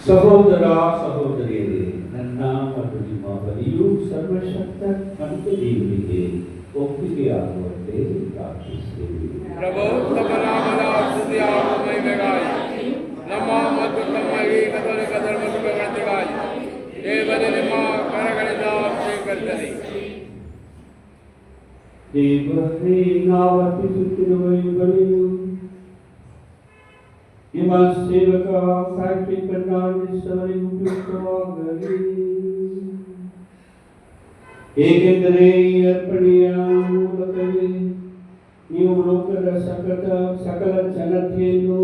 ಸಹೋದರ ಸಹೋದರಿಯರೇ, ನನ್ನ ಮತ್ತು ನಿಮ್ಮ ಬಲಿಯು ಸರ್ವಶಕ್ತ ಮತ್ತು ದೇವರಿಗೆ ಒಪ್ಪಿಗೆಯಾಗುವಂತೆ ಪ್ರಾರ್ಥಿಸುತ್ತೇವೆ. ಪ್ರಭು ತಮ್ಮ ನಾಮದ ಸ್ತುತಿ ಹಾಗೂ ಮಹಿಮೆಗಾಗಿ ನಮ್ಮ ಮತ್ತು ತಮ್ಮ ಈ ಕಥೋಲಿಕ ಧರ್ಮದ ಪ್ರಗತಿಗಾಗಿ ದೇವರು ನಿಮ್ಮ ಕರಗಳಿಂದ ಸ್ವೀಕರಿಸಲಿ. ದೇವರೇ, ನಾವು ಅರ್ಪಿಸುತ್ತಿರುವ ಈ ಬಲಿಯು ನಿಮ್ಮ ಸೇವಕ ಫ್ರಾಂಕ್ಲಿನ್ ಫೆರ್ನಾಂಡಿಸ್ ಅವರಿಗೆ ಉಪಯುಕ್ತವಾಗಲಿ. ಏಕೆಂದರೆ ಈ ಅರ್ಪಣೆಯ ಮೂಲಕವೇ ನೀವು ಲೋಕದ ಸಕಲ ಜನತೆಯನ್ನು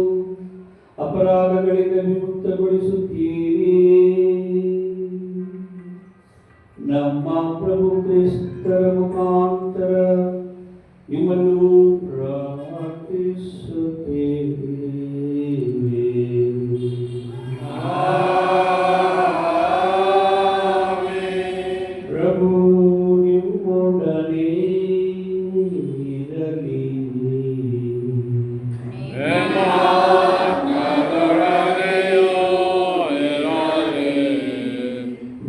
ಅಪರಾಧಗಳಿಂದ ವಿಮುಕ್ತಗೊಳಿಸುತ್ತೀರಿ. ನಮ್ಮ ಪ್ರಭು ಕ್ರಿಸ್ತರ ಮುಖಾಂತರ ನಿಮ್ಮನ್ನು ಪ್ರಾರ್ಥಿಸುತ್ತೇವೆ. ಪ್ರಭು ನಿಮ್ಮೊಡನೆ ಇರಲಿ.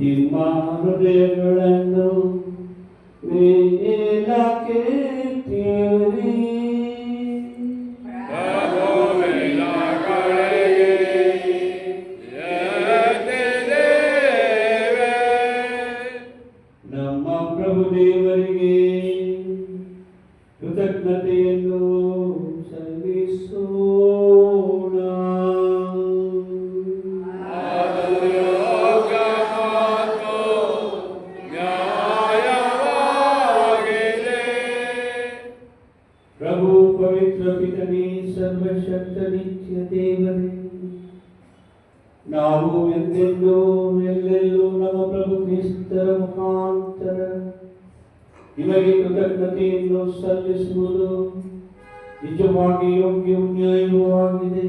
ನಿಮ್ಮ ಹೃದಯಗಳನ್ನು ಮೇಲಕ್ಕೆತ್ತಿರಿ. ನಮ್ಮ ಪ್ರಭು ದೇವರಿಗೆ ಕೃತಜ್ಞತೆಯನ್ನು ಸಲ್ಲಿಸೋಣ. ಪ್ರಭು ಪವಿತ್ರ ಪಿತನೇ, ಸರ್ವಶಕ್ತ ನಿತ್ಯ ದೇವರೇ, ನಾವು ಎಂದೆಂದೂ ಎಲ್ಲೆಲ್ಲೂ ನಮ್ಮ ಪ್ರಭು ಕ್ರಿಸ್ತರ ಮುಖಾಂತರ ನಿಮಗೆ ಕೃತಜ್ಞತೆಯನ್ನು ಸಲ್ಲಿಸುವುದು ನಿಜವಾಗಿ ಯೋಗ್ಯವೂ ನ್ಯಾಯವೂ ಆಗಿದೆ.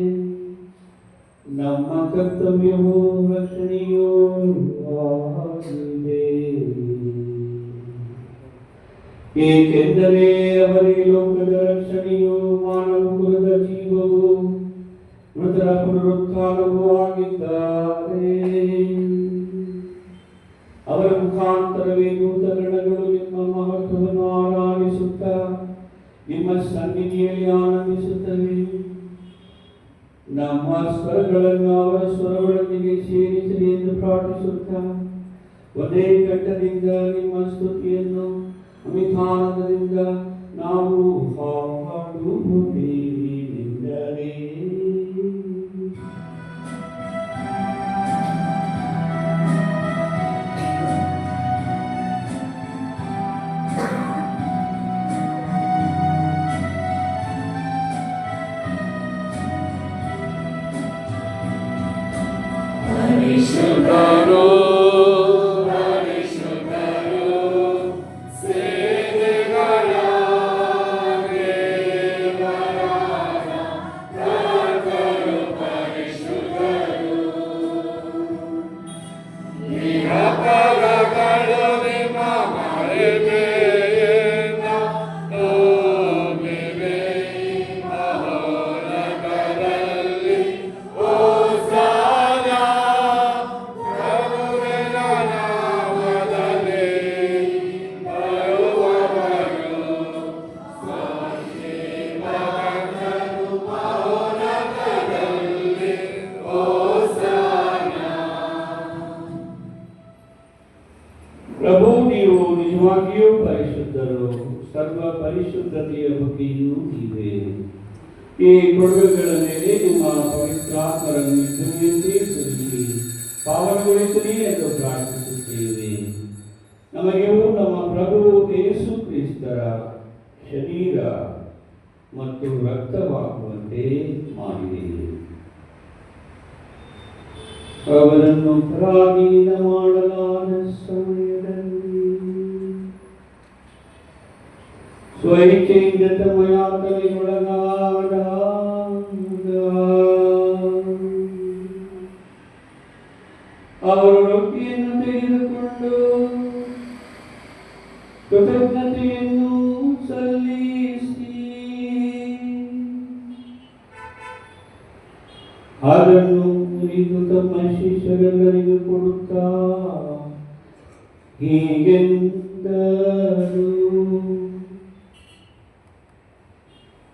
ನಮ್ಮ ಕರ್ತವ್ಯವೂ ರಕ್ಷಣೆಯೂ ಆಗಿದೆ. ಏಕೆಂದರೆ ಅವರೇ ಲೋಕದ ರಕ್ಷಣೆಯು, ಮಾನವ ಕುಲದ ಜೀವವು, ಮೃತರ ಪುನರುತ್ಥಾನವೂ ಆಗಿದ್ದಾರೆ. ಅವರ ಮುಖಾಂತರವೇ ಭೂತಗಣಗಳು ನಿಮ್ಮ ಮಹತ್ವವನ್ನು ಆರಾಧಿಸುತ್ತಾ ನಿಮ್ಮ ಸನ್ನಿಧಿಯಲ್ಲಿ ಆನಂದಿಸುತ್ತವೆ. ನಮ್ಮ ಸ್ವರಗಳನ್ನು ಅವರ ಸ್ವರಗಳೊಂದಿಗೆ ಸೇರಿಸಲಿ ಎಂದು ಪ್ರಾರ್ಥಿಸುತ್ತಾ ಒಂದೇ ಕಂಠದಿಂದ ನಿಮ್ಮ ಸ್ತುತಿಯನ್ನು ಅಮಿತಾನಂದದಿಂದ ನಾವು ಹಾಡುವುದೇನೆಂದರೆ, ಪರಿಶುದ್ಧರು ಪ್ರಭು, ನೀವು ನಿಜವಾಗಿಯೂ ಪರಿಶುದ್ಧರು, ಸರ್ವ ಪರಿಶುದ್ಧತೆಯ ಬಗ್ಗೆಯೂ ಇವೆ. ಈ ಕೊಡುಗೆಗಳ ಮೇಲೆ ನಿಮ್ಮ ಪವಿತ್ರಾತ್ಮರನ್ನು ಇದ್ದಂತೆ ಸುರಿಸಿ ಪಾವನಗೊಳಿಸಲಿ ಎಂದು ಪ್ರಾರ್ಥಿಸುತ್ತೇವೆ. ನಮಗೆಯೂ ನಮ್ಮ ಪ್ರಭು ಯೇಸು ಕ್ರಿಸ್ತರ ಶರೀರ ಮತ್ತು ರಕ್ತವಾಗುವಂತೆ ಮಾಡಿದೆ. ಅವರನ್ನು ಪರಾಧೀನ ಮಾಡಲಾದ ಸಮಯದಲ್ಲಿ ಸ್ವಇಚ್ಛೆಯಿಂದ ತಮ್ಮ ಯಾತನೆಗೊಳಗಾದ ಅವರು ರೊಟ್ಟಿಯನ್ನು ತೆಗೆದುಕೊಂಡು ಕೃತಜ್ಞತೆಯನ್ನು ಸಲ್ಲಿಸಿ ಅದನ್ನು ಮುರಿದು ತಮ್ಮ ಶಿಷ್ಯರೆಲ್ಲರಿಗೂ ಕೊಡುತ್ತಾ ಹೀಗೆಂದರು,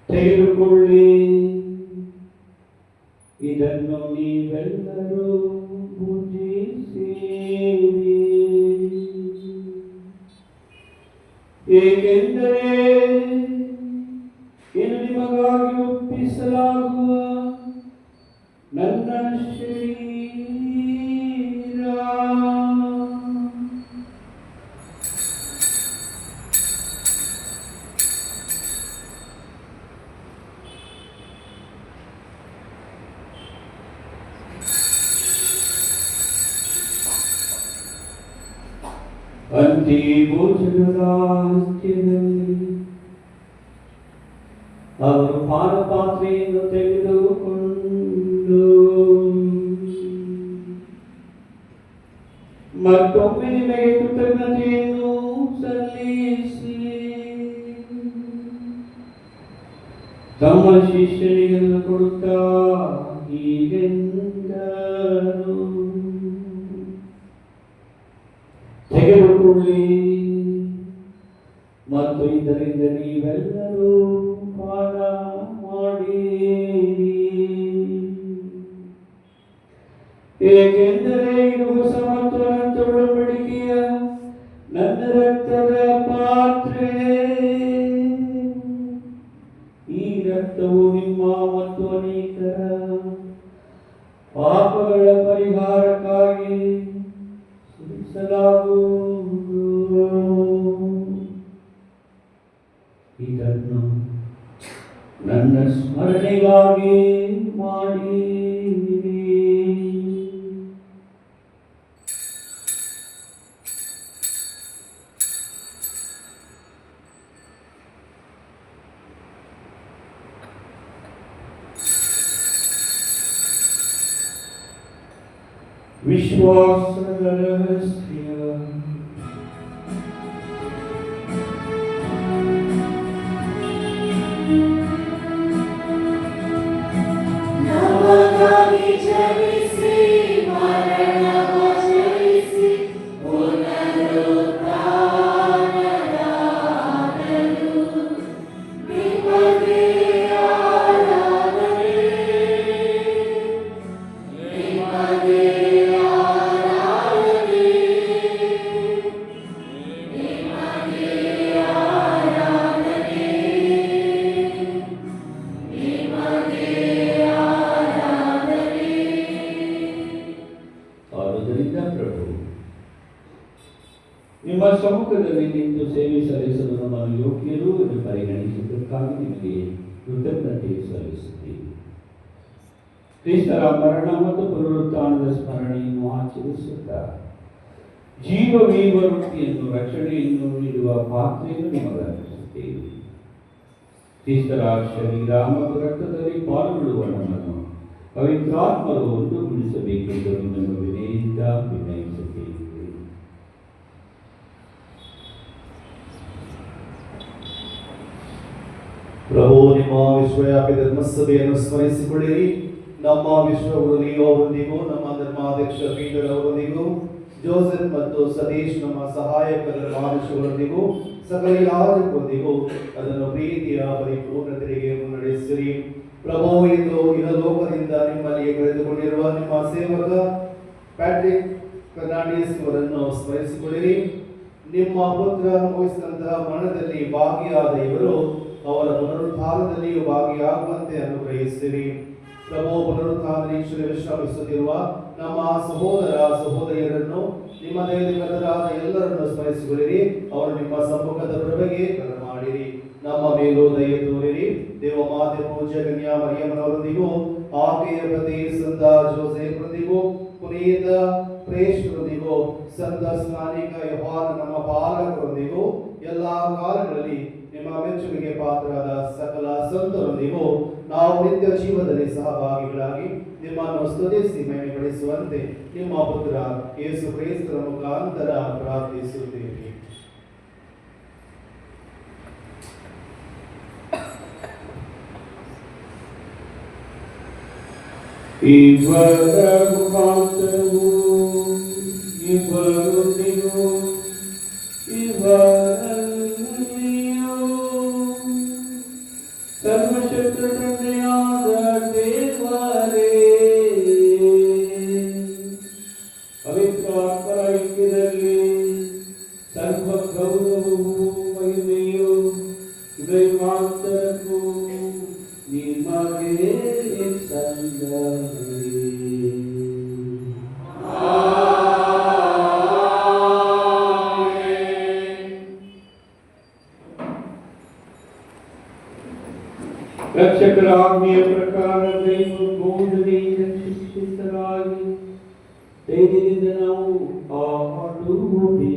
ತೆಗೆದುಕೊಳ್ಳಿ, ಇದನ್ನು ನೀವೆಲ್ಲರೂ ಭುಜಿಸಿರಿ. ಏಕೆಂದರೆ ಇದು ನಿಮಗಾಗಿ ಒಪ್ಪಿಸಲಾಗುವ ನನ್ನ ಶರೀರ. ಅಂತಿ ಭೋಜನದ ಅಂತ್ಯದಲ್ಲಿ ಅವರು ಪಾನಪಾತ್ರೆಯನ್ನು ತೆಗೆದುಕೊಂಡು ಮತ್ತೊಮ್ಮೆ ನಿಮಗೆ ಕೃತಜ್ಞತೆಯನ್ನು ಸಲ್ಲಿಸಿ ತಮ್ಮ ಶಿಷ್ಯರಿಗೆಲ್ಲ ಕೊಡುತ್ತಾ ಹೀಗೆಂದರು, ತೆಗೆದುಕೊಳ್ಳಿ ಮತ್ತು ಇದರಿಂದ ನೀವೆಲ್ಲರೂ ಪಾನ ಮಾಡಿರಿ. ಏಕೆಂದರೆ ಇದು ಹೊಸ ಮತ್ತು ಅನಂತ ಒಡಂಬಡಿಕೆಯ ನನ್ನ ರಕ್ತದ ಪಾತ್ರೆ. ಈ ರಕ್ತವು ನಿಮ್ಮ ಮತ್ತು ಅನೇಕರ ಪಾಪಗಳ ಪರಿಹಾರಕ್ಕಾಗಿ ಸುರಿಸಲಾಗುವುದು. ಇದನ್ನು ನನ್ನ ಸ್ಮರಣೆಗಾಗಿ ಮಾಡಿರಿ. ವಿಶ್ವಾಸದ ರಹಸ್ಯ. ನಿಮ್ಮ ಸಮ್ಮುಖದಲ್ಲಿ ನಿಂತು ಸೇವೆ ಸಲ್ಲಿಸಲು ನಮ್ಮನ್ನು ಯೋಗ್ಯರು ಎಂದು ಪರಿಗಣಿಸಿದ್ದಕ್ಕಾಗಿ ನಿಮಗೆ ಕೃತಜ್ಞತೆ ಸಲ್ಲಿಸುತ್ತೇವೆ. ಕ್ರಿಸ್ತರ ಮರಣ ಮತ್ತು ಪುನರುತ್ಥಾನದ ಸ್ಮರಣೆಯನ್ನು ಆಚರಿಸುತ್ತಾ ಜೀವ ವೃತ್ತಿಯನ್ನು ರಕ್ಷಣೆಯನ್ನು ನೀಡುವ ಪಾತ್ರೆಯನ್ನು ನಿಮಗೆ ಅರ್ಪಿಸುತ್ತೇವೆ. ಕ್ರಿಸ್ತರ ಶರೀರ ಮತ್ತು ರಕ್ತದಲ್ಲಿ ಪಾಲ್ಗೊಳ್ಳುವ ನಮ್ಮನ್ನು ಪವಿತ್ರಾತ್ಮರು ಒಂದುಗೂಡಿಸಬೇಕೆಂದು ನಿಮ್ಮನ್ನು ವಿನಯದಿಂದ ವಿನಯಿಸುತ್ತೇವೆ. ಪ್ರಭು, ನಿಮ್ಮ ವಿಶ್ವವ್ಯಾಪಿ ಧರ್ಮಸಭೆಯನ್ನು ಸ್ಮರಿಸಿಕೊಳ್ಳಿರಿ. ನಮ್ಮ ವಿಶ್ವಗುರುನಿಗೂ ಅವರೊಂದಿಗೂ, ನಮ್ಮ ಧರ್ಮಾಧ್ಯಕ್ಷ ಪೀಟರ್ ಅವರೊಂದಿಗೂ, ಜೋಸೆಫ್ ಮತ್ತು ಸತೀಶ್ ನಮ್ಮ ಸಹಾಯಕ ಧರ್ಮಾಧ್ಯಕ್ಷಗಳೊಂದಿಗೂ, ಸಕಲ ಯಾಜಕರೊಂದಿಗೂ ಅದನ್ನು ಪ್ರೀತಿಯ ಪರಿಪೂರ್ಣತೆಗೆ ಮುನ್ನಡೆಸಿರಿ. ಪ್ರಭು, ಇಂದು ಲೋಕದಿಂದ ನಿಮ್ಮಲ್ಲಿಗೆ ಕರೆದುಕೊಂಡಿರುವ ನಿಮ್ಮ ಸೇವಕ ಪ್ಯಾಟ್ರಿಕ್ ಫರ್ನಾಂಡಿಸ್ ಅವರನ್ನು ಸ್ಮರಿಸಿಕೊಳ್ಳಿರಿ. ನಿಮ್ಮ ಪುತ್ರ ಅನುಭವಿಸಿದಂತಹ ಮರಣದಲ್ಲಿ ಭಾಗಿಯಾದ ಇವರು ಅವರ ಪುನರುತ್ಥಾನದಲ್ಲಿಯೂ ಭಾಗಿಯಾಗುವಂತೆ ಅನುಗ್ರಹಿಸಿರಿ. ಪ್ರಭು, ಪುನರುತ್ಥಾನ ನಿರೀಕ್ಷೆ ವಿಶ್ರಮಿಸುತ್ತಿರುವ ನಮ್ಮ ಸಹೋದರ ಸಹೋದರಿಯರನ್ನು, ನಿಮ್ಮ ದೈವರಾದ ಎಲ್ಲರನ್ನು ಸ್ಮರಿಸಿಕೊಳ್ಳಿರಿ. ಅವರು ನಿಮ್ಮ ಸಮ್ಮುಖದ ಪ್ರಭೆಗೆ ಮಾಡಿರಿ. ನಮ್ಮ ಮೇಲೂ ದಯೆ ತೋರಿರಿ. ದೇವಮಾತೆ ಪೂಜ್ಯ ಕನ್ಯಾ ಮರಿಯಮ್ಮನವರೊಂದಿಗೂ, ಆಕೆಯ ಪತಿ ಸಂತ ಜೋಸೆಫ್ರೊಂದಿಗೂ, ಪುನೀತ ಪ್ರೇಷ್ಠರೊಂದಿಗೂ, ಸಂತ ಸ್ನಾನಿಕ ಯೋಹಾನ ನಮ್ಮ ಪಾಲಕರೊಂದಿಗೂ, ಎಲ್ಲಾ ಕಾಲಗಳಲ್ಲಿ ನಿಮ್ಮ ಮೆಚ್ಚುಗೆಗೆ ಪಾತ್ರರಾದ ಸಕಲ ಸಂತರೊಂದಿಗೂ ನಾವು ನಿತ್ಯ ಜೀವದಲ್ಲಿ ಸಹಭಾಗಿಗಳಾಗಿ ನಿಮ್ಮನ್ನು ಸ್ತುತಿಸಿ ಮಹಿಮೆಪಡಿಸುವಂತೆ ನಿಮ್ಮ ಪುತ್ರ ಯೇಸು ಕ್ರಿಸ್ತರ ಮುಖಾಂತರ ಪ್ರಾರ್ಥಿಸುತ್ತೇವೆ. ಇವರ ಮುಖಾಂತರವು ಇವರೊಂದಿಗೂ ಇವರಲ್ಲಿಯೂ ಸರ್ವಶಕ್ತ ತಂದೆಯಾದ ದೇವರೇ ಪವಿತ್ರಾತ್ಮರ ಐಕ್ಯದಲ್ಲಿ ಸರ್ವ ಗೌರವವು ಮಹಿಮೆಯು ದೈವಾಂತರಕ್ಕೂ ನಿಮಗೆ ಸಲ್ಲಲಿ. ರಕ್ಷಕರ ಆಜ್ಞೆಯ ಪ್ರಕಾರ ದೈವ ಬೋಧನೆಯಿಂದ ಶಿಕ್ಷಿತರಾಗಿ ಧೈರ್ಯದಿಂದ ನಾವು ಆಡುವುದೇನೆಂದರೆ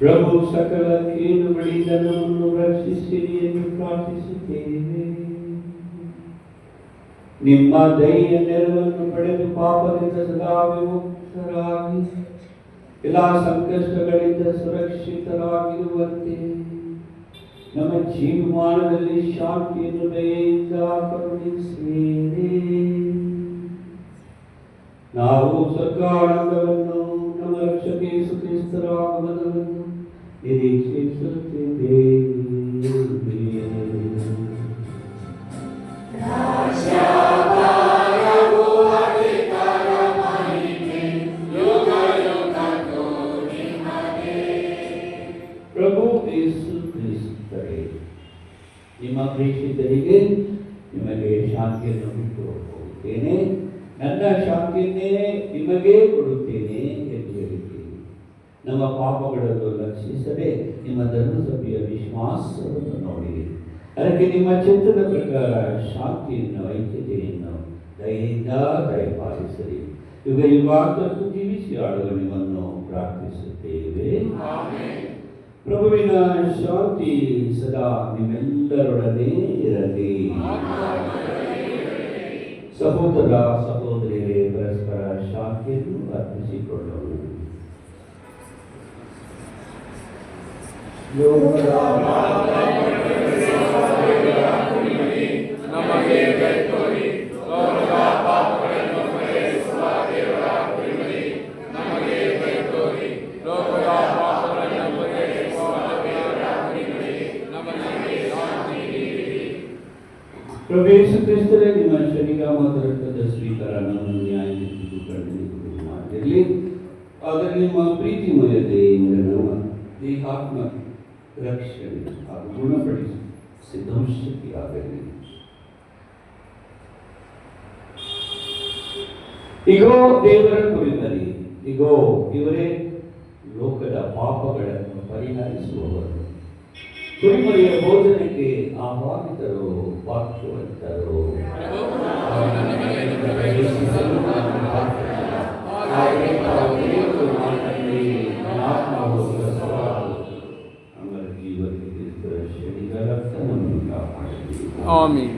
ಪ್ರಭು ಸಕಲ ಕೇಡುಗಳಿಂದ ನಮ್ಮನ್ನು ರಕ್ಷಿಸಿರಿ ಎಂದು ಪ್ರಾರ್ಥಿಸುತ್ತೇವೆ. ನಿಮ್ಮ ದಯೆಯ ನೆರವನ್ನು ಪಡೆದು ಪಾಪದಿಂದ ಸದಾ ವಿಮುಕ್ತರಾಗಿ ಎಲ್ಲ ಸಂಕಷ್ಟಗಳಿಂದ ಸುರಕ್ಷಿತರಾಗಿರುವಂತೆ ನಮ್ಮ ಜೀವಮಾನದಲ್ಲಿ ಶಾಂತಿಯನ್ನು ದಯೆಯಿಂದ ಕರುಣಿಸಿರಿ. ನಾವು ಸ್ವರ್ಗಾನಂದವನ್ನು ನಮ್ಮ ರಕ್ಷಕ ಯೇಸು ಕ್ರಿಸ್ತರ ಆಗಮನವನ್ನು ನಿರೀಕ್ಷಿಸುತ್ತಿದ್ದೇವೆ. ಪ್ರಭು ಯೇಸು ಕ್ರಿಸ್ತರೇ, ನಿಮ್ಮ ಪ್ರೀತಿತರಿಗೆ ನಿಮಗೆ ಶಾಂತಿಯನ್ನು ಬಿಟ್ಟು ಹೋಗುತ್ತೇನೆ, ನನ್ನ ಶಾಂತಿಯನ್ನೇ ನಿಮಗೆ ಕೊಡುತ್ತೇನೆ ಎಂದು ಹೇಳಿದ್ದೀರಿ. ನಮ್ಮ ಪಾಪಗಳನ್ನು ಲಕ್ಷಿಸದೆ ನಿಮ್ಮ ಧರ್ಮಸಭೆಯ ವಿಶ್ವಾಸವನ್ನು ನೋಡಿರಿ. ಅದಕ್ಕೆ ನಿಮ್ಮ ಚಿತ್ತದ ಪ್ರಕಾರ ಶಾಂತಿಯನ್ನು ಐಕ್ಯತೆಯನ್ನು ದಯೆಯಿಂದ ದಯಪಾಲಿಸಿರಿ. ಯುಗ ಯುಗಾಂತರಕ್ಕೂ ಜೀವಿಸಿ ಆಡುವ ನಿಮ್ಮನ್ನು ಪ್ರಾರ್ಥಿಸುತ್ತೇವೆ. ಪ್ರಭುವಿನ ಶಾಂತಿ ಸದಾ ನಿಮ್ಮೆಲ್ಲರೊಡನೆ ಇರಲಿ. ಸಹೋದರ ಸಹೋದರಿಯರೇ, ಪರಸ್ಪರ ಶಾಂತಿಯನ್ನು ಅರ್ಪಿಸಿಕೊಳ್ಳೋಣ. ನಮಗೆ ಬೆತ್ತೋರಿ ಲೋಕದ ಪಾಪಗಳನ್ನು ಪರಿಹರಿಸುವ ದೇವರ ಕೃಪೆಗೆ ನಮಗೆ ಬೆತ್ತೋರಿ ಲೋಕದ ಪಾಪಗಳನ್ನು ಪರಿಹರಿಸುವ ದೇವರ ಕೃಪೆಗೆ ನಮಗೆ ಶಾಂತಿ ನೀಡಿರಿ. ಪ್ರಭು ಯೇಸು ಕ್ರಿಸ್ತರೇ, ನಿಮ್ಮ ಶರೀರ ಮತ್ತು ರಕ್ತದ ಸ್ವೀಕಾರ ನಮ್ಮನ್ನು ನ್ಯಾಯದಿಂದ ಕಂಡು ಮಾಡಿರಲಿ. ಆದರೆ ನಿಮ್ಮ ಪ್ರೀತಿಮಯ ದಯೆಯಿಂದ ನಮ್ಮ ದೇಹಾತ್ಮ ರಕ್ಷಣೆ ಹಾಗೂ ಗುಣಪಡಿಸಿ ಸಿದ್ಧಾಂಶಕ್ತಿಯಾಗಲಿ. ಇಗೋ ದೇವರ ಕುರಿತರಿ, ಇಗೋ ಇವರೇ ಲೋಕದ ಪಾಪಗಳನ್ನು ಪರಿಹರಿಸುವವರು. ಕುರಿಮರಿಯ ಭೋಜನಕ್ಕೆ ಆಹ್ವಾನಿತರು, ವಾಕ್ಯವಂತರು. ಆತ್ಮವು ಆಮೀನ್.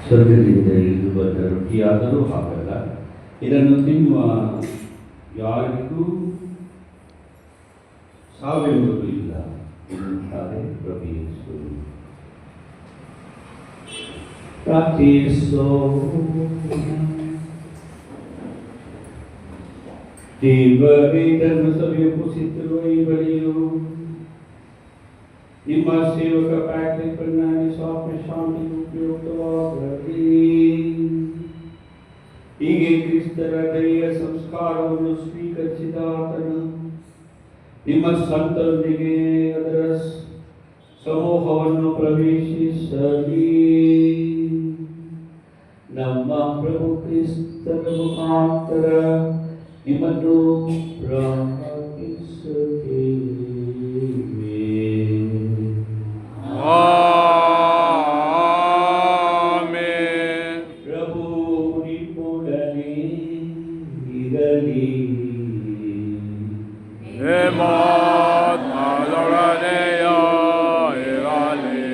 ಸ್ವರ್ಗದಿಂದ ಇಳಿದು ಬಂದ ರೊಟ್ಟಿಯಾದರೂ ಹಾಗಲ್ಲ, ಇದನ್ನು ತಿನ್ನುವ ಯಾರಿಗೂ ಸಾವೆಂಬುದು ಇಲ್ಲ ಎನ್ನುತ್ತಾರೆ ಪ್ರಭು ಯೇಸು. ದೇವರೇ ಧರ್ಮಸಭೆಯು ಕುಸಿತಿರುವ ಈ ಬಳಿಯು ನಿಮ್ಮ ಸೇವಕ ಪ್ಯಾಟ್ರಿಕ್ ಫರ್ನಾಂಡಿಸ್ ಆತ್ಮ ಶಾಂತಿಗೆ ಉಪಯುಕ್ತವಾಗಲಿ. ಹೀಗೆ ಕ್ರಿಸ್ತರ ದಯೆಯ ಸಂಸ್ಕಾರವನ್ನು ಸ್ವೀಕರಿಸಿದ ಆತನು ನಿಮ್ಮ ಸಂತರೊಂದಿಗೆ ಅದರ ಸಮೂಹವನ್ನು ಪ್ರವೇಶಿಸಲಿ. ನಮ್ಮ ಪ್ರಭು ಕ್ರಿಸ್ತರ ಮುಖಾಂತರ ನಿಮ್ಮನ್ನು ಪ್ರಾರ್ಥಿಸುತ್ತೇವೆ. ಆಮೆನ್. ಪ್ರಭು ನಿಮ್ಮೊಡನೆ ಇರಲಿ. ಆತ್ಮದೊಡನೆಯೂ ಇರಲಿ.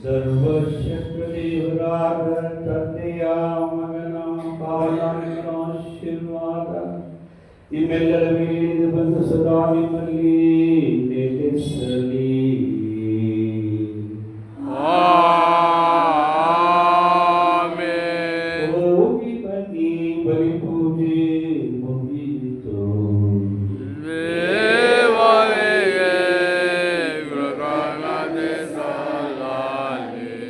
ಸರ್ವಶಕ್ತ ದೇವರಾದ ತಂದೆಯ ಮಗನ ಪಾಲನೆಯ ಆಶೀರ್ವಾದ ನಿಮ್ಮೆಲ್ಲರ ಮೇಲೆ ಬಂದು ಸದಾ ನಿಮ್ಮಲ್ಲಿ ನೆಲೆಸಲಿ. ಆಮೆನ್. ಹೋಗಿ ಬನ್ನಿ, ಬಲಿ ಪೂಜೆ ಮುಗಿಯಿತು. ದೇವರಿಗೆ ಕೃತಜ್ಞತೆ ಸಲ್ಲಲಿ.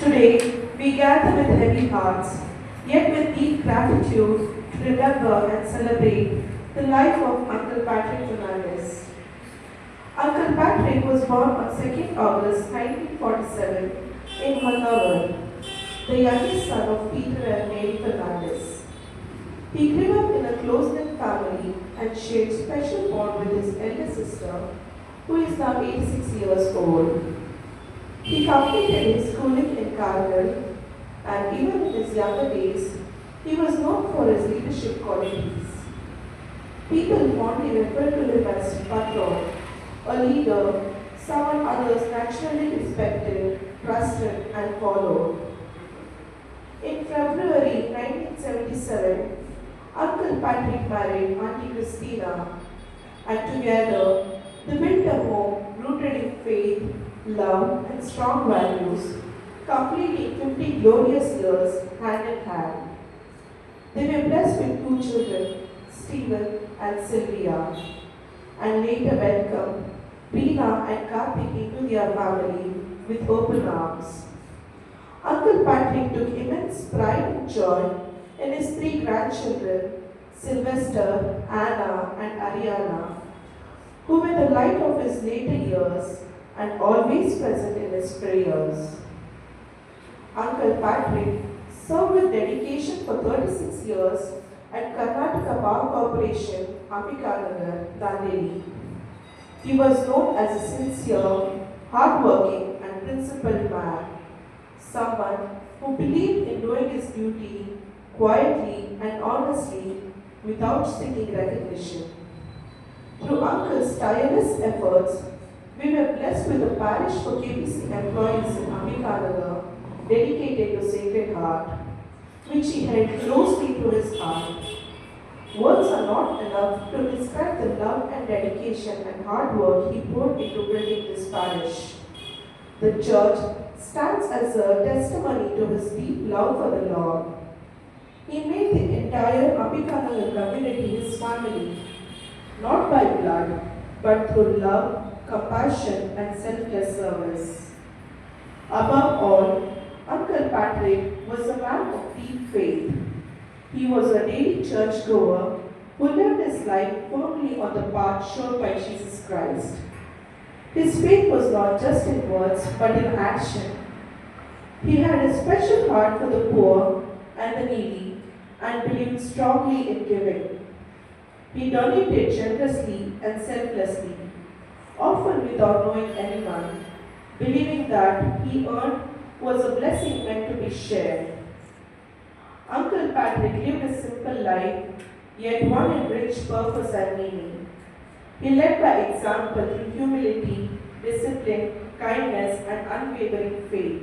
Today, we gather with heavy hearts, yet with deep gratitude to remember and celebrate the life of Uncle Patrick Fernandes. Uncle Patrick was born on 2nd August 1947 in Honnavar, the youngest son of Peter and Mary Fernandes. He grew up in a close-knit family and shared special bond with his elder sister, who is now 86 years old. He completed his schooling in Karnal, and even in his younger days, he was known for his leadership qualities. People fondly refer to him as patron, a leader, someone others naturally respected, trusted, and followed. In February 1977, Uncle Patrick married Auntie Christina, and together they built a home rooted in faith, love, and strong values, completing 50 glorious years hand in hand. They were blessed with 2 children, Stephen and Sylvia, and later welcomed Reena and Karthik into their family with open arms. Uncle Patrick took immense pride and joy in his 3 grandchildren, Sylvester, Anna, and Ariana, who were the light of his later years and always present in his prayers. Uncle Patrick served with dedication for 36 years at Karnataka Power Corporation, Ambikanagar, Dandeli. He was known as a sincere, hardworking, and principled man, someone who believed in doing his duty quietly and honestly without seeking recognition. Through Uncle's tireless efforts, we were blessed with a parish for KPC employees in Ambikanagar dedicated to Sacred Heart, which he held closely to his heart. Words are not enough to describe the love and dedication and hard work he poured into building this parish. The church stands as a testimony to his deep love for the Lord. He made the entire Ambikanagar community his family, not by blood, but through love, compassion, and selfless service. Above all, Uncle Patrick was a man of deep faith. He was a daily churchgoer who lived his life firmly on the path shown by Jesus Christ. His faith was not just in words but in action. He had a special heart for the poor and the needy and believed strongly in giving. He donated generously and selflessly, often without knowing anyone, believing that he earned was a blessing meant to be shared. Uncle Patrick lived a simple life, yet one in rich purpose and meaning. He led by example through humility, discipline, kindness, and unwavering faith.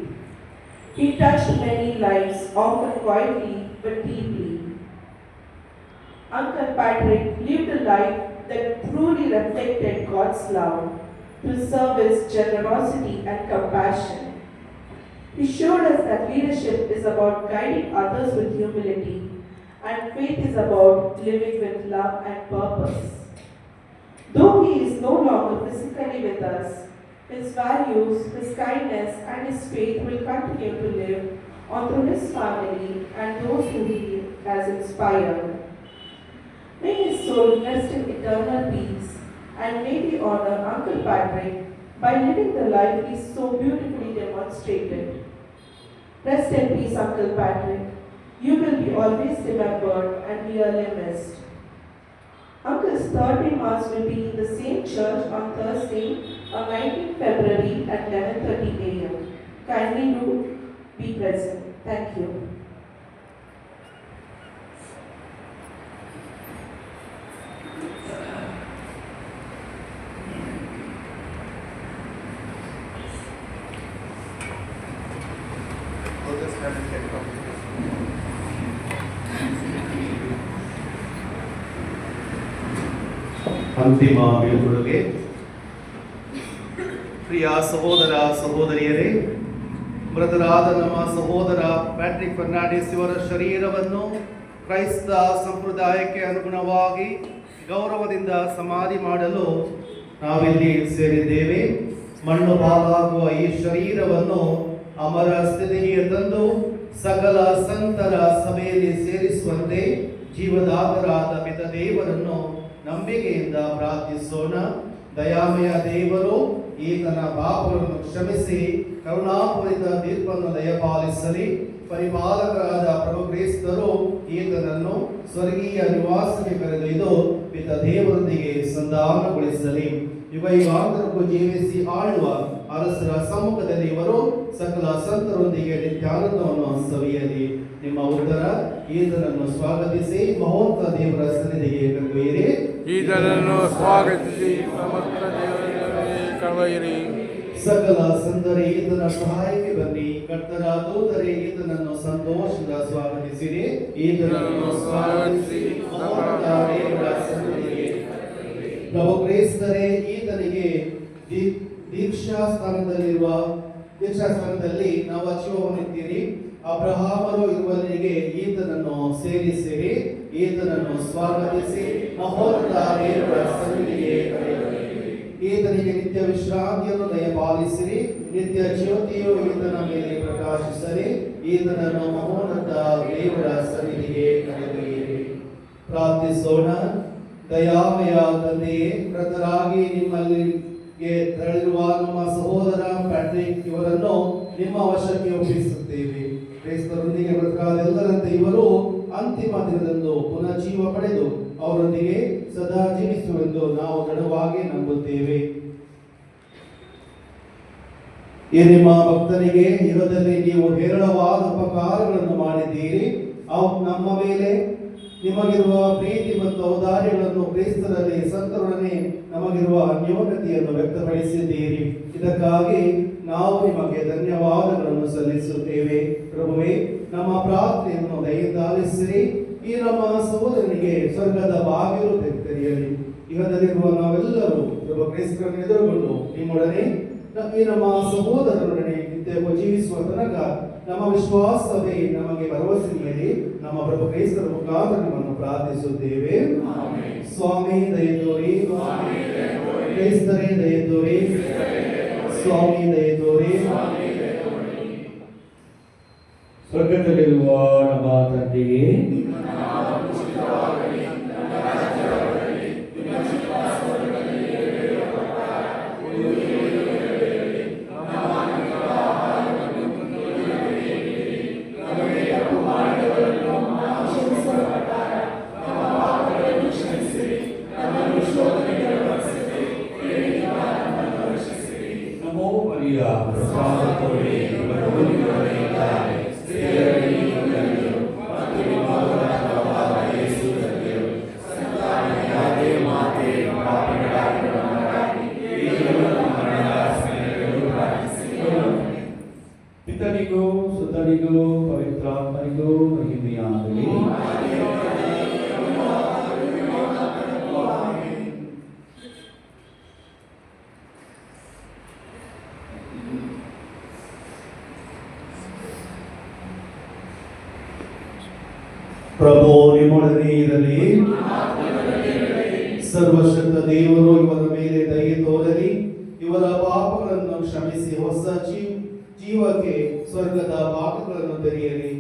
He touched many lives, often quietly but deeply. Uncle Patrick lived a life that truly reflected God's love through service, generosity, and compassion. He showed us that leadership is about guiding others with humility, and faith is about living with love and purpose. Though he is no longer physically with us, his values, his kindness, and his faith will continue to live on through his family and those who he has inspired. May his soul rest in eternal peace, and may we honor Uncle Patrick by living the life he so beautifully demonstrated. Rest in peace, Uncle Patrick. You will be always remembered and dearly missed. Uncle's 30 Mass will be in the same church on Thursday, on 19 February at 11:30 a.m. Kindly do be present. Thank you. ಅಂತಿಮ ಬೀಳ್ಕೊಡುಗೆ. ಪ್ರಿಯ ಸಹೋದರ ಸಹೋದರಿಯರೇ, ಮೃತರಾದ ನಮ್ಮ ಸಹೋದರ Patrick Fernandes ಇವರ ಶರೀರವನ್ನು ಕ್ರೈಸ್ತ ಸಂಪ್ರದಾಯಕ್ಕೆ ಅನುಗುಣವಾಗಿ ಗೌರವದಿಂದ ಸಮಾಧಿ ಮಾಡಲು ನಾವಿಲ್ಲಿ ಸೇರಿದ್ದೇವೆ. ಮಣ್ಣು ಪಾಲಾಗುವ ಈ ಶರೀರವನ್ನು ಅಮರ ಸ್ಥಿತಿಗೆ ತಂದು ಸಕಲ ಸಂತರ ಸಭೆಯಲ್ಲಿ ಸೇರಿಸುವಂತೆ ಜೀವದಾತರಾದ ಪಿತ ದೇವರನ್ನು ನಂಬಿಕೆಯಿಂದ ಪ್ರಾರ್ಥಿಸೋಣ. ದಯಾಮಯ ದೇವರು ಈತನ ಪಾಪಗಳನ್ನು ಕ್ಷಮಿಸಿ ಕರುಣಾಪೂರಿತ ತೀರ್ಪನ್ನು ದಯಪಾಲಿಸಲಿ. ಪರಿಪಾಲಕರಾದ ಪ್ರಭು ಕ್ರಿಸ್ತರು ಈತನನ್ನು ಸ್ವರ್ಗೀಯ ನಿವಾಸಕ್ಕೆ ಕರೆದೊಯ್ದು ಪಿತ ದೇವರೊಂದಿಗೆ ಸಂಧಾನಗೊಳಿಸಲಿ. ಯುಗ ಯುಗಾಂತರಕ್ಕೂ ಜೀವಿಸಿ ಆಳುವ ಅರಸರ ಸಮ್ಮುಖದಲ್ಲಿ ಇವರು ಸಕಲ ಸಂತರೊಂದಿಗೆ ನಿತ್ಯಾನಂದವನ್ನು ಸವಿಯಲಿ. ನಿಮ್ಮ ಉತ್ತರ ಈತನನ್ನು ಸ್ವಾಗತಿಸಿ ಮಹೋನ್ನತ ದೇವರ ಸನ್ನಿಧಿಗೆ ಕರೆದೊಯ್ಯಿರಿ. ಈತನನ್ನು ಸ್ವಾಗತಿಸಿ ಸಮಸ್ತ ದೇವರಿಗೆ ಕರೆದೊಯ್ಯಿರಿ. ಸಕಲ ಸಂತರೇ ಈತನ ಸಹಾಯಕ್ಕೆ ಬನ್ನಿ. ಕರ್ತನ ದೂತರೇ ಈತನನ್ನು ಸಂತೋಷದಿಂದ ಸ್ವಾಗತಿಸಿರಿ. ಈತನನ್ನು ಸ್ವಾಗತಿಸಿ ಮಹೋನ್ನತ ದೇವರ ಸನ್ನಿಧಿಗೆ. ಪ್ರಭು ಕ್ರಿಸ್ತರೇ ಈತನಿಗೆ ದೀಕ್ಷಾಸ್ಥಾನದಲ್ಲಿ ನಾವು ಜೀವವನ್ನಿದ್ದೀರಿ. ಅಬ್ರಹಾಮರು ಇರುವವರಿಗೆ ಈತನನ್ನು ಸೇರಿಸಿರಿ. ಈತನನ್ನು ಸ್ವಾಗತಿಸಿ ಮಹೋನ್ನತ ದೇವರ ಸನ್ನಿಧಿಗೆ ಕರೆದೊಯ್ಯಿರಿ. ಈತನಿಗೆ ನಿತ್ಯ ವಿಶ್ರಾಂತಿಯನ್ನು ದಯಪಾಲಿಸಿರಿ. ನಿತ್ಯ ಜ್ಯೋತಿಯು ಈತನ ಮೇಲೆ ಪ್ರಕಾಶಿಸಲಿ. ಈತನನ್ನು ಮಹೋನ್ನತ ದೇವರ ಸನ್ನಿಧಿಗೆ ಕರೆದೊಯ್ಯಿರಿ. ಪ್ರಾರ್ಥಿಸೋಣ. ದಯಾಮಯ ತಂದೆಯೇ, ಮೃತರಾಗಿ ನಿಮ್ಮಲ್ಲಿಗೆ ತೆರಳಿರುವ ನಮ್ಮ ಸಹೋದರ ಪ್ಯಾಟ್ರಿಕ್ ಇವರನ್ನು ನಿಮ್ಮ ವಶಕ್ಕೆ ಒಪ್ಪಿಸುತ್ತೇವೆ. ಕ್ರೈಸ್ತರೊಂದಿಗೆ ಮೃತರಾದ ಎಲ್ಲರಂತೆ ಇವರು ಅಂತಿಮ ದಿನದಂದು ಪುನಃ ಜೀವ ಪಡೆದು ಅವರೊಂದಿಗೆ ಸದಾ ಜೀವಿಸುವೆಂದು ನಾವು ದೃಢವಾಗಿ ನಂಬುತ್ತೇವೆ. ಈ ನಿಮ್ಮ ಭಕ್ತನಿಗೆ ಯುಗದಲ್ಲಿ ನೀವು ಹೇರಳವಾದ ಉಪಕಾರಗಳನ್ನು ಮಾಡಿದ್ದೀರಿ. ಅವು ನಮ್ಮ ಮೇಲೆ ನಿಮಗಿರುವ ಪ್ರೀತಿ ಮತ್ತು ಔದಾರ್ಯಗಳನ್ನು ಕ್ರಿಸ್ತರಲ್ಲಿ ಸಂತರೊಡನೆ ನಮಗಿರುವ ಅನ್ಯೋನ್ಯತೆಯನ್ನು ವ್ಯಕ್ತಪಡಿಸಿದ್ದೀರಿ. ಇದಕ್ಕಾಗಿ ನಾವು ನಿಮಗೆ ಧನ್ಯವಾದಗಳನ್ನು ಸಲ್ಲಿಸುತ್ತೇವೆ. ಪ್ರಭುವೇ, ನಮ್ಮ ಪ್ರಾರ್ಥನೆಯನ್ನು ದಯೆಯಿಂದ ಆಲಿಸಿರಿ. ಈ ನಮ್ಮ ಸಹೋದರನಿಗೆ ಸ್ವರ್ಗದ ಬಾಗಿಲು ತೆರೆಯಲಿ. ಯುಗದಲ್ಲಿರುವ ನಾವೆಲ್ಲರೂ ಪ್ರಭು ಕ್ರಿಸ್ತರನ್ನು ಎದುರುಗೊಂಡು ನಿಮ್ಮೊಡನೆ ಈ ನಮ್ಮ ಸಹೋದರರೊಡನೆ ನಿತ್ಯ ಜೀವಿಸುವ ತನಕ ನಮ್ಮ ವಿಶ್ವಾಸವೇ ನಮಗೆ ಭರವಸೆ ಮೇಲೆ ನಮ್ಮ ಪ್ರಭು ಕ್ರೈಸ್ತರ ಮುಖಾಂತರ ನಿಮ್ಮನ್ನು ಪ್ರಾರ್ಥಿಸುತ್ತೇವೆ. ಸ್ವಾಮಿ ದಯೆ ತೋರಿ, ಕ್ರೈಸ್ತರೇ ದಯೆ ತೋರಿ, ಸ್ವಾಮಿ ದಯೆ ತೋರಿ. ಸ್ವರ್ಗದಲ್ಲಿರುವ ನಮ್ಮ ತಂದೆಯೇ, ಪಿತನಿಗೂ ಸುತನಿಗೂ ಪವಿತ್ರಾತ್ಮನಿಗೂ ಮಹಿಮೆಯಾಗಲಿ. ಪ್ರಭು ನಿಮ್ಮೊಡನೆ ಇರಲಿ. ಸರ್ವಶಕ್ತ ದೇವರು ಇವರ ಮೇಲೆ ದಯೆ ತೋರಲಿ. ಇವರ ಪಾಪಗಳನ್ನು ಕ್ಷಮಿಸಿ ಹೊಸ ಜೀವಕ್ಕೆ ಸ್ವರ್ಗದ ಬಾಗಿಲುಗಳನ್ನು ತೆರೆಯಲಿ.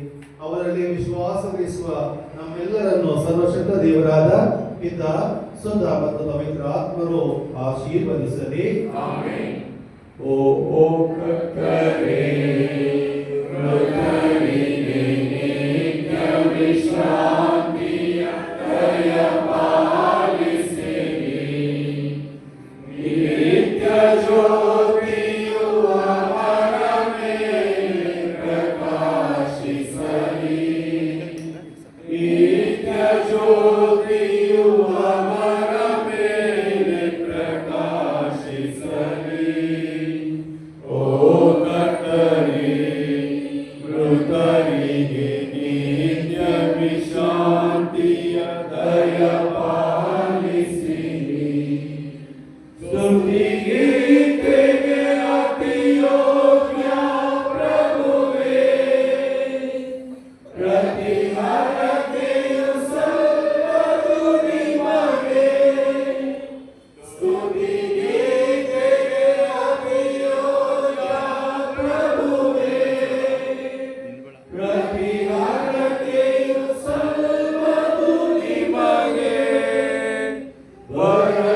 ಅವರಲ್ಲಿ ವಿಶ್ವಾಸವಿರಿಸುವ ನಮ್ಮೆಲ್ಲರನ್ನು ಸರ್ವಶಕ್ತ ದೇವರಾದ ಪಿತ, ಸುತ ಮತ್ತು ಪವಿತ್ರ ಆತ್ಮರು ಆಶೀರ್ವದಿಸಲಿ. ಓ ಓ ಕರ್ತನೇ, ಮೃತರಿಗೆ ನಿತ್ಯ ವಿಶ್ರಾಂತಿಯ ದಯಪಾಲಿಸಿರಿ. ನಿತ್ಯ ಜ್ಯೋತಿಯು ಅವರ ಮೇಲೆ ಪ್ರಕಾಶಿಸಲಿ. ನಿತ್ಯ ಜ್ಯೋತಿಯು ಅವರ ಮೇಲೆ ಪ್ರಕಾಶಿಸಲಿ. ಓ ಕರ್ತನೇ, ಮೃತರಿಗೆ ನಿತ್ಯ ವಿಶ್ರಾಂತಿಯ ದಯಪಾಲಿಸಿರಿ. ಸ್ತುತಿಗೀತೆಗೆ ಅತಿಯೋಗ್ಯ ಪ್ರಭುವೇ, ಪ್ರತಿಹರತೆಯು ಸಲ್ಲದು ನಿಮಗೆ. ಸ್ತುತಿಗೀತೆಗೆ ಅತಿಯೋಗ್ಯ ಪ್ರಭುವೇ, ಪ್ರತಿಹರತೆಯು ಸಲ್ಲದು ನಿಮಗೆ.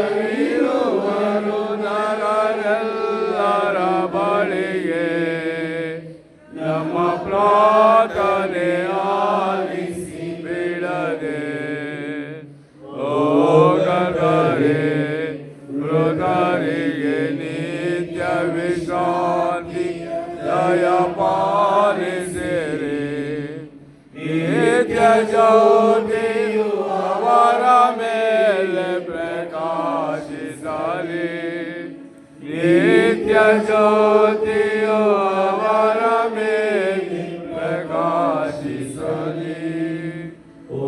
ಬರಲಿರುವರು ನರರೆಲ್ಲರ ಬಳಿಗೆ, ನಮ್ಮ ಪ್ರಾರ್ಥನೆ ಆಲಿಸಿ ಬಿಡದೆ. ಓ ಕರ್ತನೇ, ಮೃತರಿಗೆ ನಿತ್ಯ ವಿಶ್ರಾಂತಿ ದಯಪಾಲಿಸಿರಿ. ನಿತ್ಯ ಜ್ಯೋತಿಯು ಅವರ ಮೇಲೆ ಪ್ರಕಾಶಿಸಲಿ. ನಿತ್ಯ ಜ್ಯೋತಿಯು ಅವರ ಮೇಲೆ ಪ್ರಕಾಶಿಸಲಿ. ಓ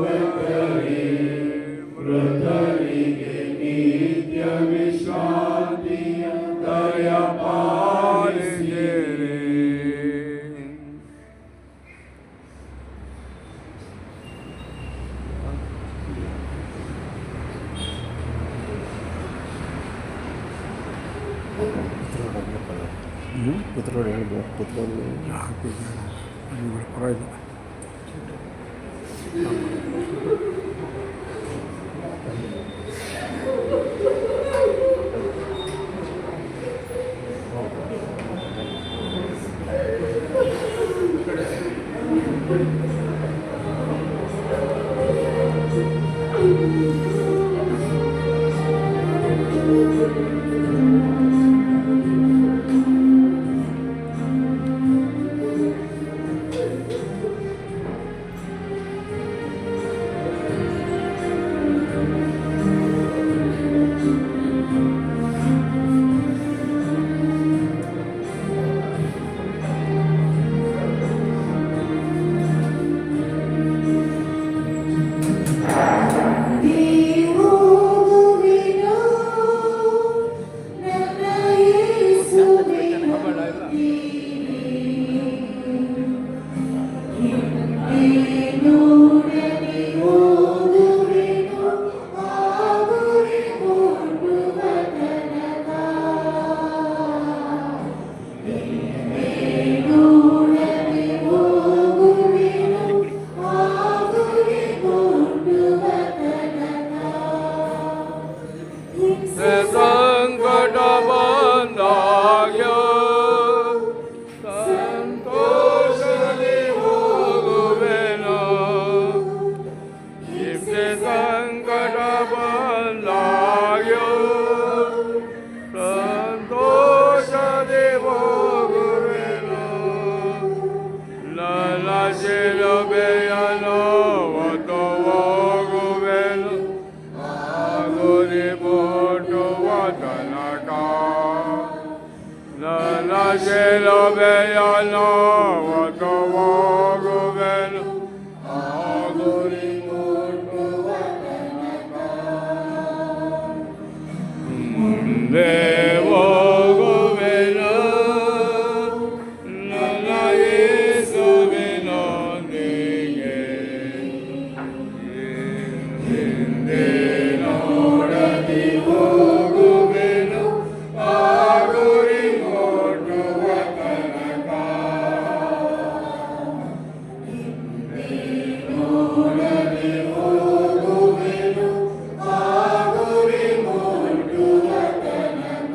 ಕರ್ತನೇ, ಮೃತರಿಗೆ ನಿತ್ಯ ವಿಶ್ರಾಂತಿಯ ದಯಪಾಲಿಸಿರಿ. ಸಂಕಟ ಬಂದಾಗ cielo bello voto bello agori morto devo goveno non hai so veno nege ora ti goveno agori morto vatanaka ora ti goveno agori morto vatanaka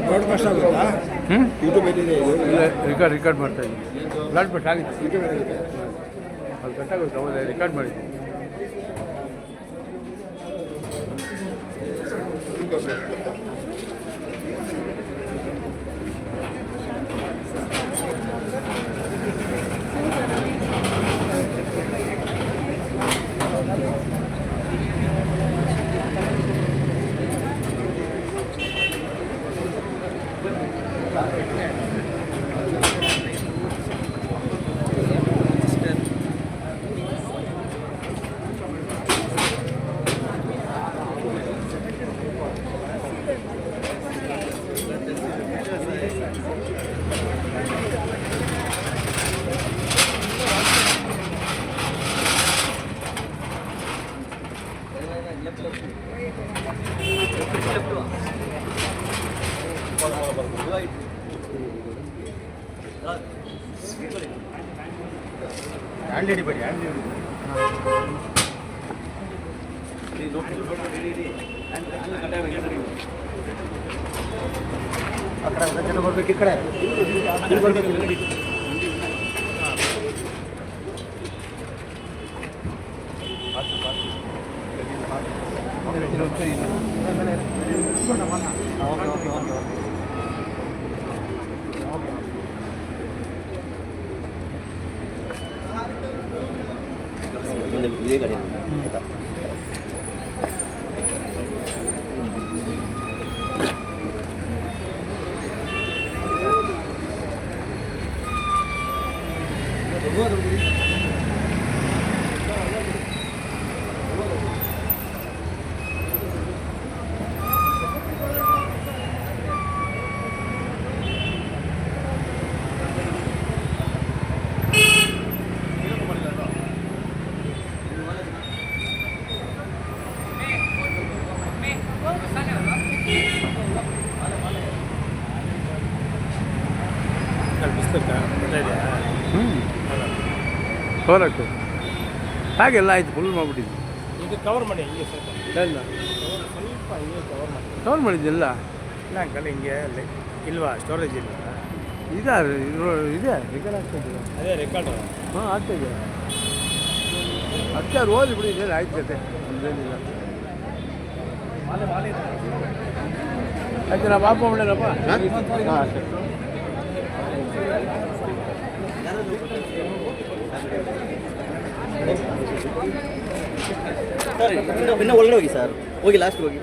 broadcast ಆಗುತ್ತಾ? ಯೂಟ್ಯೂಬ್ ಇದೆ ರಿಕಾರ್ಡ್ ಮಾಡ್ತಾ ಇದ್ದೀನಿ. ಬ್ಲಡ್ ಬಟ್ ಆಗಿತ್ತು ಅದು ಕಟ್ಟಾಗುತ್ತೆ. ಹೌದಾ, ರೆಕಾರ್ಡ್ ಮಾಡಿದ್ದೀನಿ. Hand ಹಿಡಿಬೇಡಿ, hand ಹಿಡಿ. ಆ ಕಡೆ ಜನ ಬರ್ಬೇಕು, ಈ ಕಡೆ ಇಲ್ಲಿ ಬರ್ಬೇಕು. ಇದೇ ಕಡೆ ಆಯ್ತಾ? ಹೋರಾಟು ಹಾಗೆಲ್ಲ ಆಯ್ತು. ಫುಲ್ ಮಾಡಿಬಿಟ್ಟಿದ್ವಿ. ಇದು ಕವರ್ ಮಾಡಿ ಹಿಂಗೆ ಸ್ವಲ್ಪ ಇಲ್ಲ ಸ್ವಲ್ಪ ಹಿಂಗೆ ಕವರ್ ಮಾಡಿ. ಕವರ್ ಮಾಡಿದ್ದೆಲ್ಲ ಇಲ್ಲ ಅಂಕಲ್, ಹಿಂಗೆ ಇಲ್ವಾ ಸ್ಟೋರೇಜ್ ಇಲ್ಲ? ಇದೆ ರೆಕಾರ್ಡ್ ಆಗ್ತಾಯಿದೆ. ಅದೇ ರೆಕಾರ್ಡು. ಹಾಂ, ಆಗ್ತಾಯಿದೆ. ಅದಕ್ಕೆ ಓದಿ ಬಿಡಿ, ಇದೇನು ಆಯ್ತು ಕತೆ, ಒಂದೇನಿಲ್ಲ. ಆಯ್ತು, ನಾ ಪಾಪ ಮಾಡೇನಪ್ಪ. ಹಾಂ, ಅಷ್ಟೇ. ಸರ್, ಇನ್ನೂ ಒಳಗಡೆ ಹೋಗಿ ಸರ್, ಹೋಗಿ ಲಾಸ್ಟ್ ಹೋಗಿ.